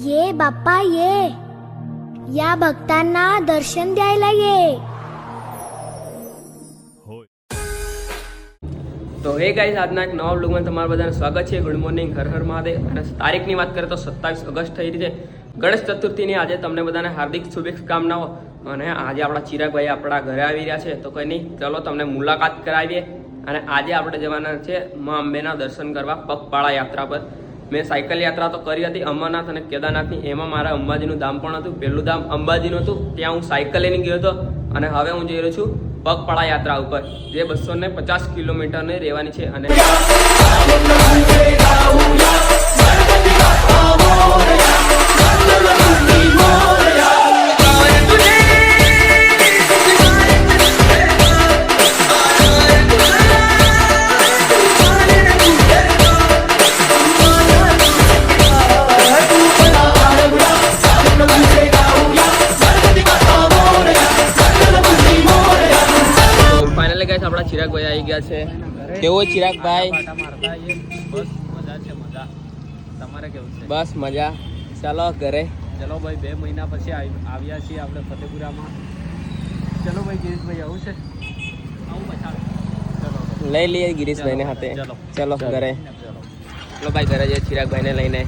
ये बाप्पा ये या भक्तांना दर्शन द्यायला ये. તો હે ગાઈસ, આજના એક નવા બ્લોગમાં તમારા બધાને સ્વાગત છે. Good morning, Har Har Mahadev. અને તારીખની વાત કરીએ તો 27 ઓગસ્ટ થઈ રહી છે, ગણેશ ચતુર્થીની. આજે તમને બધાને હાર્દિક શુભકામનાઓ. અને આજે આપણા ચિરાગભાઈ આપણા ઘરે આવી રહ્યા છે, તો કંઈ નહીં, ચલો તમને મુલાકાત કરાવીએ. અને આજે આપણે જવાના છે મા અંબેના દર્શન કરવા પગપાળા યાત્રા પર. મેં સાયકલ યાત્રા તો કરી હતી અમરનાથ અને કેદારનાથની. એમાં મારા અંબાજીનું ધામ પણ હતું. પહેલું ધામ અંબાજીનું હતું, ત્યાં હું સાયકલ લઈને ગયો હતો. અને હવે હું જઈ રહ્યો છું પગપાળા યાત્રા ઉપર, જે 250 કિલોમીટરની રહેવાની છે. અને આપણા ચિરાગભાઈ આવી ગયા છે. કેવો ચિરાગભાઈ? બસ મજા. ચાલો ઘરે. ચલો ભાઈ, 2 મહિના પછી આવ્યા છીએ આપણે ફતેપુરામાં. ચલો ભાઈ, ગિરીશભાઈ આવું છે? લઈ લઈએ ગિરીશભાઈને હાથે. ચલો ઘરે. ચલો ભાઈ ઘરે જઈએ ચિરાગભાઈને લઈને.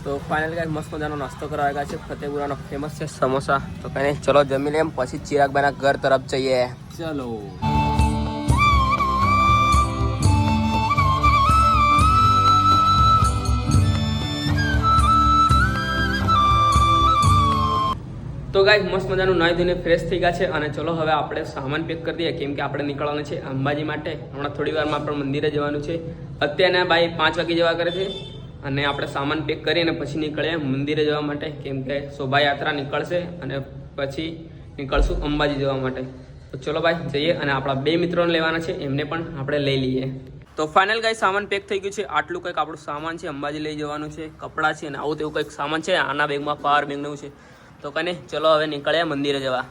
તો ફાઇનલ ગાઈસ મસ્ત મજાનો નાસ્તો કરવા આવ્યા છે. ફતેપુરાનો ફેમસ છે સમોસા. તો કઈ નહીં, ચલો જમી લઈએ, પછી ચિરાગભાઈના ઘર તરફ જઈએ. ચલો. તો ગાઈસ મસ્ત મજાનું નાહી ધોઈને ફ્રેશ થઈ ગયા છે. અને ચલો હવે આપણે સામાન પેક કરી દઈએ, કેમ કે આપણે નીકળવાનું છે અંબાજી માટે. હમણાં થોડી વારમાં આપણે મંદિરે જવાનું છે. અત્યારના ભાઈ 5 વાગે જવા કરે છે. અને આપણે સામાન પેક કરીને પછી નીકળીએ મંદિરે જવા માટે, કેમ કે શોભાયાત્રા નીકળશે અને પછી નીકળશું અંબાજી જવા માટે. તો ચલો ભાઈ જઈએ. અને આપણા 2 મિત્રોને લેવાના છે, એમને પણ આપણે લઈ લઈએ. તો ફાઇનલ ગાઈસ સામાન પેક થઈ ગયું છે. આટલું કંઈક આપણું સામાન છે, અંબાજી લઈ જવાનું છે. કપડાં છે અને આવું તેવું કંઈક સામાન છે. આના બેગમાં પાવર બેગનું છે. તો કને ચલો હવે નીકળ્યા મંદિરે જવા.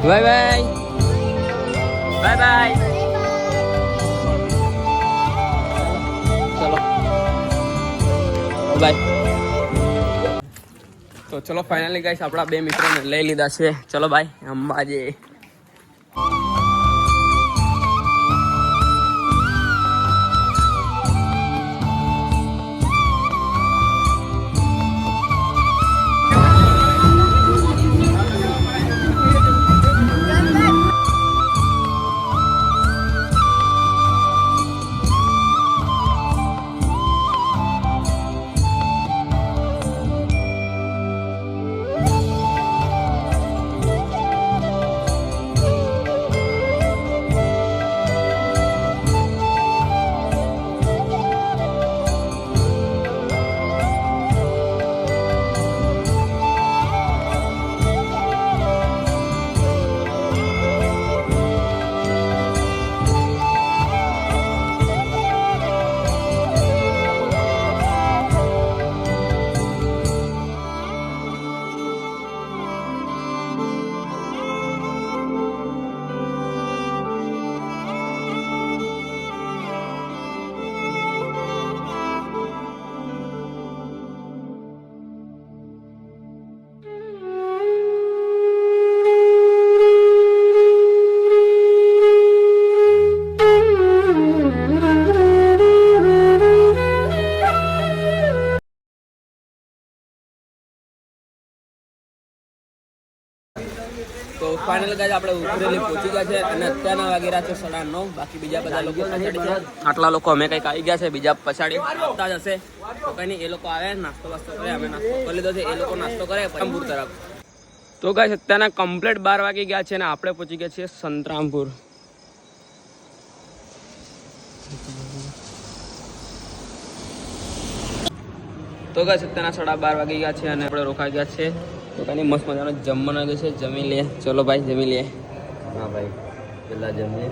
Bye bye. Bye bye. ચલો બાય. તો ચલો ફાઇનલી ગાઈસ આપણા 2 મિત્રોને લઈ લીધા છે. ચલો ભાઈ અંબાજી. તો ફાઇનલ ગાઈસ આપણે ઉતરેલી પહોંચી ગયા છે. અને અત્યારના વાગેરા છે 9:30. બાકી બીજા બધા લોકો પછાડી છે. આટલા લોકો અમે કંઈક આવી ગયા છે, બીજા પછાડી આવતા જ હશે. તો કંઈ નહીં, એ લોકો આવે નાસ્તો વાસ્તો કરે, અમે નાસ્તો કરી લીધો છે, એ લોકો નાસ્તો કરે સંતરામપુર તરફ. તો ગાઈસ અત્યારના કમ્પ્લીટ 12 વાગી ગયા છે અને આપણે પહોંચી ગયા છીએ સંતરામપુર. તો તો ગાઈસ અત્યારના 12:30 વાગી ગયા છે અને આપણે રોકાઈ ગયા છે તો કાંઈ મસ્ત મજાનો જમવાનો જે છે જમી લઈએ. ચલો ભાઈ જમી લઈએ. હા ભાઈ પેલા જમીએ.